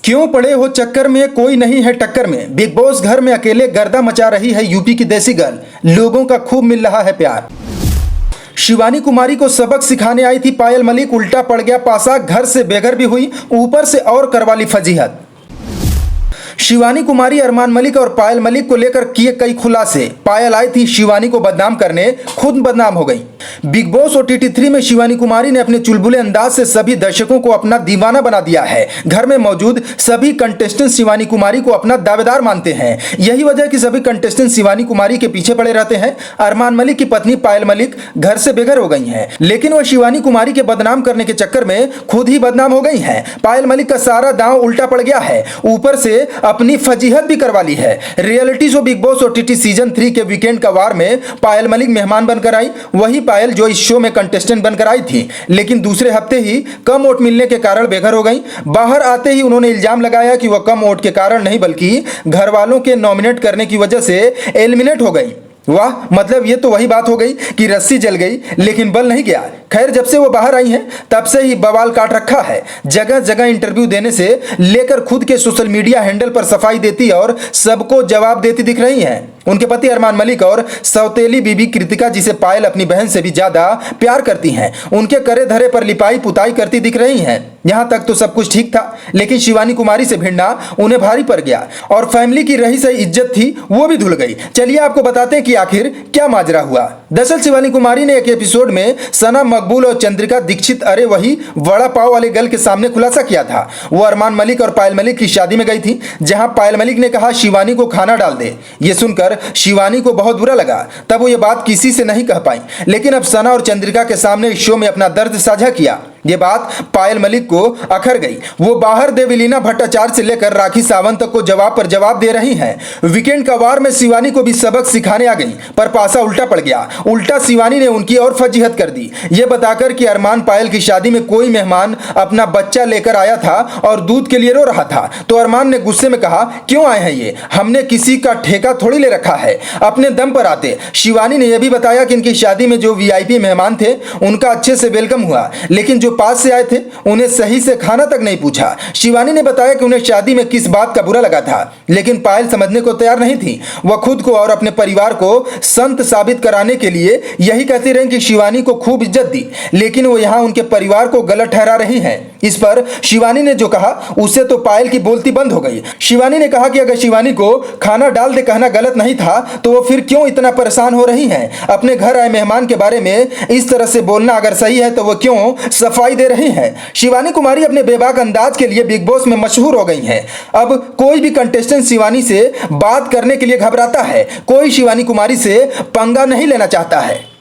क्यों पड़े हो चक्कर में, कोई नहीं है टक्कर में। बिग बॉस घर में अकेले गर्दा मचा रही है यूपी की देसी गर्ल, लोगों का खूब मिल रहा है प्यार। शिवानी कुमारी को सबक सिखाने आई थी पायल मलिक, उल्टा पड़ गया पासा, घर से बेघर भी हुई, ऊपर से और करवा ली फजीहत। शिवानी कुमारी अरमान मलिक और पायल मलिक को लेकर किए कई खुलासे। पायल आई थी शिवानी को बदनाम करने, खुद बदनाम हो गई। बिग बॉस OTT 3 में शिवानी कुमारी ने अपने चुलबुले अंदाज से सभी दर्शकों को अपना दीवाना बना दिया है। घर में मौजूद सभी कंटेस्टेंट शिवानी कुमारी को अपना दावेदार मानते हैं। यही वजह कि सभी कंटेस्टेंट शिवानी कुमारी के पीछे पड़े रहते हैं। अरमान मलिक की पत्नी पायल मलिक घर से बेघर हो गई हैं, लेकिन वह शिवानी कुमारी के बदनाम करने के चक्कर में खुद ही बदनाम हो गई हैं। पायल मलिक का सारा दांव उल्टा पड़ गया है, ऊपर से अपनी फजीहत भी करवा ली है। Reality show big boss OTT season 3 के वीकेंड का वार में पायल मलिक मेहमान बनकर आई, वही पायल जो इस शो में कंटेस्टेंट बनकर आई थी, लेकिन दूसरे हफ्ते ही कम वोट मिलने के कारण बेघर हो गई। बाहर आते ही उन्होंने इल्जाम लगाया कि वह कम वोट के कारण नहीं बल्कि घर वालों के नॉमिनेट करने की वजह से एलिमिनेट हो गई। वाह, मतलब ये तो वही बात हो गई कि रस्सी जल गई लेकिन बल नहीं गया। खैर, जब से वो बाहर आई हैं तब से ही बवाल काट रखा है। जगह जगह इंटरव्यू देने से लेकर खुद के सोशल मीडिया हैंडल पर सफाई देती और सबको जवाब देती दिख रही हैं। उनके पति अरमान मलिक और सौतेली बीबी कृतिका, जिसे पायल अपनी बहन से भी ज्यादा प्यार करती हैं, उनके करे धरे पर लिपाई पुताई करती दिख रही हैं। यहां तक तो सब कुछ ठीक था, लेकिन शिवानी कुमारी से भिड़ना उन्हें भारी पड़ गया और फैमिली की रही सही इज्जत थी वो भी धुल गई। चलिए आपको बताते हैं कि आखिर क्या माजरा हुआ। दरअसल शिवानी कुमारी ने एक एपिसोड में सना मकबूल और चंद्रिका दीक्षित, अरे वही वड़ा पाव वाले गर्ल के सामने खुलासा किया था। वो अरमान मलिक और पायल मलिक की शादी में गई थी, जहां पायल मलिक ने कहा शिवानी को खाना डाल दे। ये सुनकर शिवानी को बहुत बुरा लगा। तब वो ये बात किसी से नहीं कह पाई, लेकिन अब सना और चंद्रिका के सामने इस शो में अपना दर्द साझा किया। ये बात पायल मलिक को अखर गई। वो बाहर देवलीना भट्टाचार्य से लेकर राखी सावंत तक को जवाब पर जवाब दे रही हैं। वीकेंड का वार में शिवानी को भी सबक सिखाने आ गई, पर पासा उल्टा पड़ गया। उल्टा शिवानी ने उनकी और फजीहत कर दी, ये बताकर कि अरमान पायल की शादी में कोई मेहमान अपना बच्चा लेकर आया था और दूध के लिए रो रहा था, तो अरमान ने गुस्से में कहा, क्यों आए हैं ये, हमने किसी का ठेका थोड़ी ले रखा है, अपने दम पर आते। शिवानी ने यह भी बताया कि इनकी शादी में जो VIP मेहमान थे उनका अच्छे से वेलकम हुआ, लेकिन जो पास से आए थे उन्हें सही से खाना तक नहीं पूछा। शिवानी ने बताया कि उन्हें शादी में किस बात का बुरा लगा था, लेकिन पायल समझने को तैयार नहीं थी। वह खुद को और अपने परिवार को संत साबित कराने के लिए यही कहती रही कि शिवानी को खूब इज्जत दी, लेकिन वो यहाँ उनके परिवार को गलत ठहरा रही हैं। इस पर शिवानी ने जो कहा उससे तो पायल की बोलती बंद हो गई। शिवानी ने कहा कि अगर शिवानी को खाना डाल दे कहना गलत नहीं था तो वो फिर क्यों इतना परेशान हो रही हैं। अपने घर आए मेहमान के बारे में इस तरह से बोलना अगर सही है तो वो क्यों सफाई दे रही हैं। शिवानी कुमारी अपने बेबाक अंदाज के लिए बिग बॉस में मशहूर हो गई हैं। अब कोई भी कंटेस्टेंट शिवानी से बात करने के लिए घबराता है, कोई शिवानी कुमारी से पंगा नहीं लेना चाहता है।